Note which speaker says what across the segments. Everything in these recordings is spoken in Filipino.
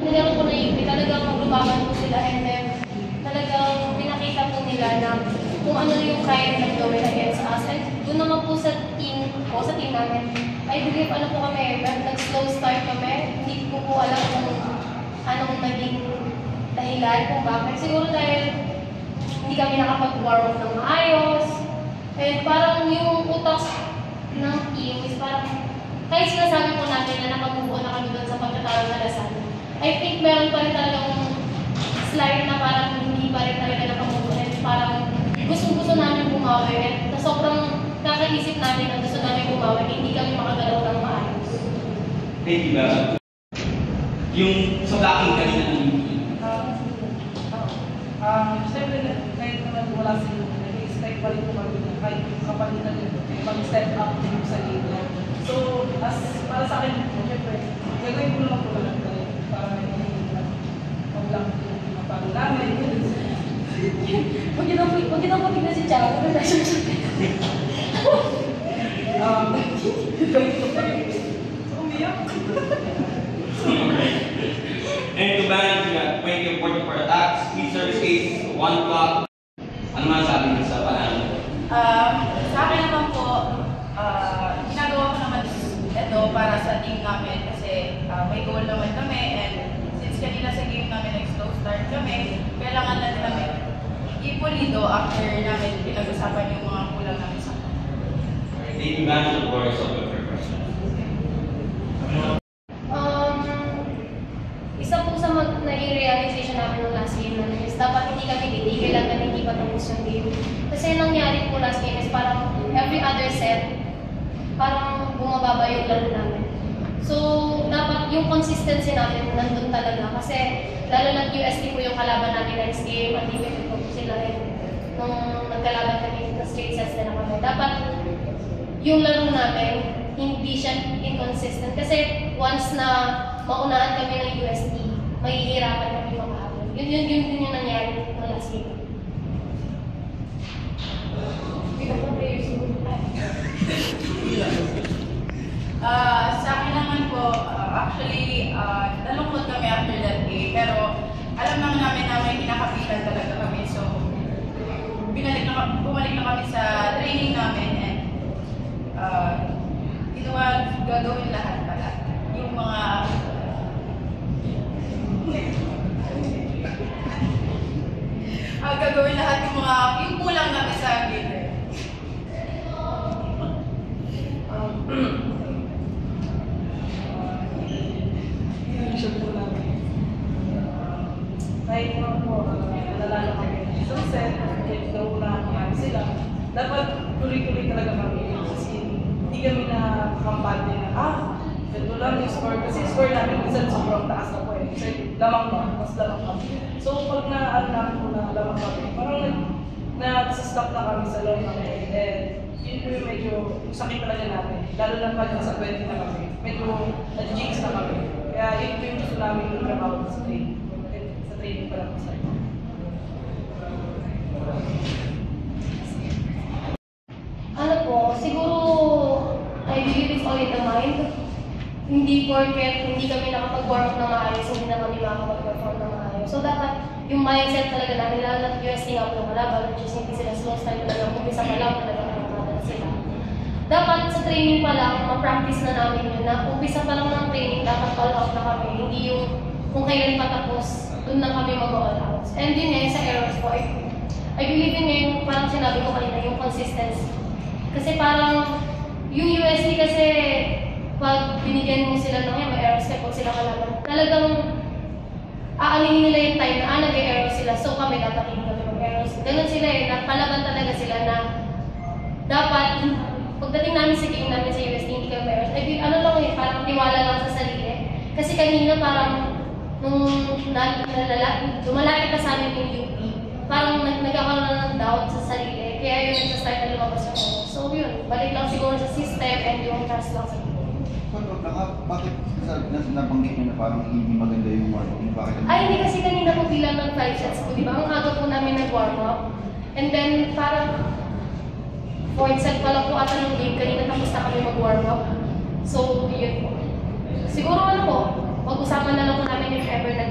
Speaker 1: Nilaro ko na UP, talagang maglubaban po sila and then talagang pinakita po nila na kung ano yung kaya nilang gawin against us. And doon naman po sa team namin, I believe ano po kami, nag-slow start kami, hindi ko po alam kung anong naging dahilan kung bakit. Siguro dahil hindi kami nakapag-warm up ng maayos. And parang yung utak ng team is parang, kahit sinasabi po natin na nakapag-move on na kami doon sa pagkatawag na Lasal, I think meron pa rin talagang slide na parang hindi pa rin talaga nakamove on. And parang gusto namin bumawi. And sobrang kakaisip namin na gusto namin bumawi, hindi kami makagalaw ng maayos.
Speaker 2: Thank you, Bella. Yung sa blocking kanina ng UP.
Speaker 3: Siyempre, kahit naman wala si Luke, nag-expect pa rin po kami na kahit kapalitan nito, mag-step up din sa liga. So, para sa akin, siyempre, gagawin ko naman po lang para hindi mag-lang yung mapalo namin.
Speaker 1: Huwag yun ang patignan si Charo, huwag na siya.
Speaker 3: Umiyak.
Speaker 2: And to balance that, 2044 attacks, 3 service case, 1 block. Ano man sabi niyo sa panahon?
Speaker 4: Sa akin naman po, ginagawa ko naman ito para sa team namin kasi may goal naman kami and since kanina sa game namin nag-slow start kami, kailangan lang namin ipulido after namin pinag-usapan yung mga kulang namin sa akin.
Speaker 2: Thank you, Bella, for your question.
Speaker 1: Isa po sa naging realization namin ng last game namin is dapat hindi kami titigil hanggang hindi pa tapos yung game. Kasi nangyari po last game is parang every other set, parang bumababa yung laro namin. So, dapat yung consistency namin nandun talaga. Kasi lalo na UST po yung kalaban namin next game, undefeated po sila rin. Nung nagkalaban kami sa straight sets na kami. Dapat yung laro namin, hindi siya inconsistent. Kasi once na maunahan kami ng UST, mahihirapan kami makahabol. Yun yung nangyari ng last game.
Speaker 4: Sa akin naman po, actually, nalungkot kami after that game. Pero alam naman namin na may kinakapitan talaga kami. So, bumalik na kami sa training namin and gagawin lahat pala. Yung mga gagawin lahat yung kulang namin sa game.
Speaker 3: Vision po namin. Kahit naman po, nalala kami ng isang set, kahit naunahan kami sila, dapat tuloy-tuloy talaga kami. Kasi hindi kami nakakampante na, ganito lang yung score. Kasi score namin minsan sobrang taas na po eh. Kasi lamang pa, mas lamang kami. So pag namin po na lamang kami, parang nag-stop na kami sa long kami. And yun po yung medyo sakit talaga namin. Lalo na pag nasa 20 na kami. Medyo na-jinx na kami. Kaya yun po yung gusto namin yung trabaho sa training. Sa training pa lang po sa inyo.
Speaker 1: Ano po, siguro, I believe it's all in the mind. Hindi porket hindi kami nakapag-warm up na maayos, hindi na kami makapag-perform na maayos. So dapat yung mindset talaga namin, lalo na UST nga po ng kalaban, which is hindi sila slow style talaga, umpisa pa lang talaga nakakadala sila. Dapat sa training pa lang, ma-practice na namin yun na umpisa pa lang ng training, dapat all out na kami. Hindi yung kung kailan patapos, doon na kami mag-all out. And yun ngayon sa errors po, I believe yun ngayon, parang sinabi ko kanina, yung consistency. Kasi parang, yung UST kasi, pag binigyan mo sila ng may errors kaya pag sila kalaban, talagang aalingin nila yung time na nag-errors sila, so kami dapat hindi kami mag-errors. Ganun sila napalaban talaga sila na dapat, pagdating namin sa game namin sa UST, hindi kami mag-errors. Ano lang yun, parang tiwala lang sa sarili. Kasi kanina parang, nung lumalapit pa sa amin yung UP, parang nagkakaroon na ng doubt sa sarili. Kaya yun nagsa-start na lumabas yung errors. So yun, balik lang siguro sa system and yung trust lang sa
Speaker 5: bakit nabanggit nyo na parang hindi maganda yung warm-up? Bakit?
Speaker 1: Ay, hindi kasi kanina po bilang ng 5 sets po, di ba? Ang aga po namin nag-warm up. And then, parang 4th set pa lang po ata ng game, kanina tapos na kami mag-warm up. So, yun po. Siguro ano po, pag-usapan na lang po namin if ever na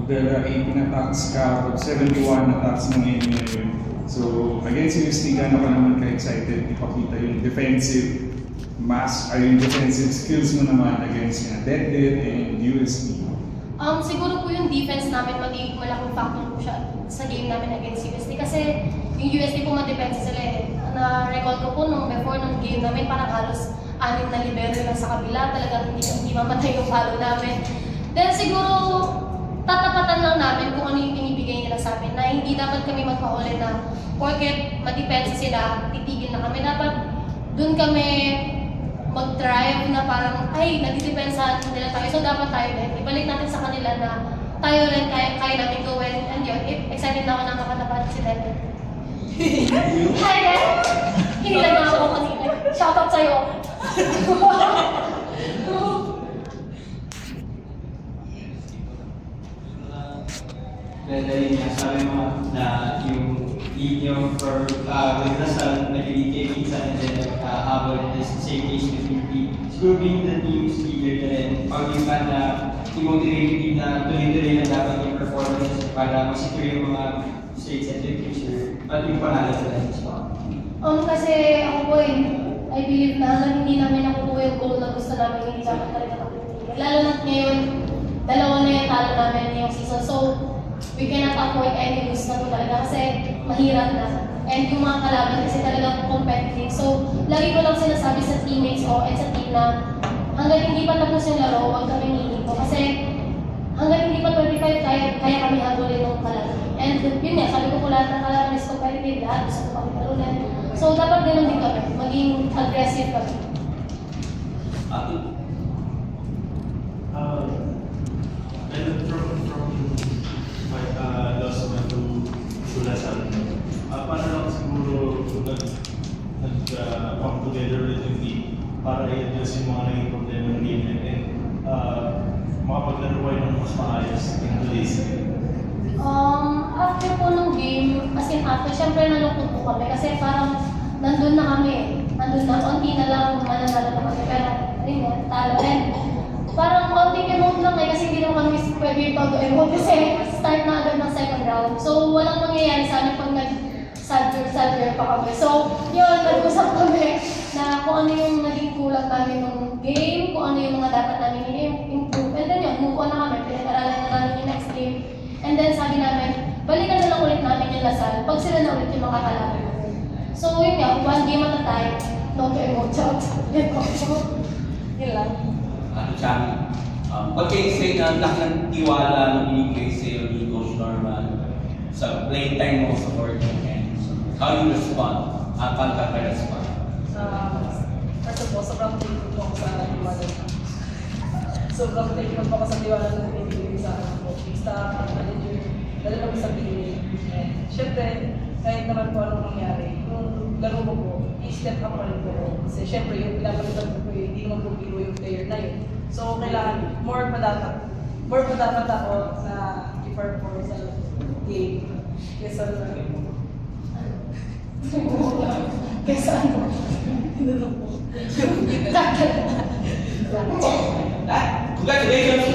Speaker 6: Dahil 18 attacks ka, 71 attacks mo ngayon. So, against UST, gano'n ka naman ka-excited ipakita yung defensive yung defensive skills mo naman against Deadlit and UST?
Speaker 1: Siguro po yung defense namin magiging malaking factor po siya sa game namin against UST kasi yung UST po ma-defense sila eh. Na-recall ko po nung before ng game namin parang halos 6 na libero lang sa kabila, talagang hindi mamatay yung palo namin. Then siguro tatapatan lang namin kung ano yung binibigay nila sa amin na hindi dapat kami magpahuli na porket ma-defense sila, titigil na kami. Dapat dun kami mag-drive na parang, ay, nadidepensahan nila tayo. So, dapat tayo din. Ibalik natin sa kanila na tayo rin kaya namin gawin. And yun, excited na ako na makatapat si Deadlit. Hi, guys! Hinilag na ako kanina. Shoutout sa'yo.
Speaker 2: Dahil niya, sabi mo na yung for Lasal, nag-lead kay Minsan and then habol in the same case with UP. Siguro being the team's leader na rin, pag yung plan na i-motivate yung team na tuloy-tuloy na dapat yung performance para masecure yung mga straight set victories at yung panalo sa next spot.
Speaker 1: Kasi ako po I believe na hanggang hindi namin nakukuha yung goal na gusto namin, hindi dapat talaga nakukuha. Lalo na ngayon, dalawa na yung talo namin ngayong season. So, we cannot avoid any lose na po talaga kasi mahirap na. And yung mga kalaban kasi talagang competitive. So, lagi ko lang sinasabi sa teammates ko at sa team na hanggang hindi pa tapos yung laro, huwag kami hihinto. Kasi hanggang hindi pa 25, kaya kami habulin ng kalaban. And yun nga, sabi ko po lahat ng kalaban is competitive, lahat gusto ko kami talunan. So, dapat ganun din kami, maging aggressive kami.
Speaker 7: And from last month to Lasal, paano lang siguro nag-come together with yung team para i-address yung mga naging problema ng game and makapaglaro kayo ng mas maayos in today's game?
Speaker 1: After po ng game, as in after, syempre nalungkot po kami kasi parang nandun na kami. Nandun na, konti na lang mananalo na kami. Pero, ayun nga, talo. And parang konting emote lang kasi hindi naman kami pwede pag-emote kasi start na agad ng second round. So, walang mangyayari sa amin pag nag-sadger pa kami. So, yun, nag-usap kami na kung ano yung naging kulang namin ng game, kung ano yung mga dapat namin i-improve. And then yun, move on na kami. Pinag-aralan na namin yung next game. And then sabi namin, balikan na lang ulit namin yung Lasal pag sila na ulit yung makakalaban. So, yun nga, one game at a time, no to emote out. Yun lang.
Speaker 2: Chami, what can you say na laki ng tiwala na binigay sa'yo ni Coach Norman sa playing time mo sa court and how you respond? Paano ka respond?
Speaker 3: First of all, sobrang thankful po ako sa tiwala. Sobrang thankful po ako sa tiwala na binibigay sa akin po. Staff, manager, dala kami sa pinili. Siyempre, kahit naman po anong mangyari, yung laro ko po, i-step up pa rin po. Kasi siyempre, yung pinapalitan ko po, hindi naman po biro yung player na yun. So, kailangan more pa dapat ako na i-perform sa game. Kesa ano?
Speaker 2: Congratulations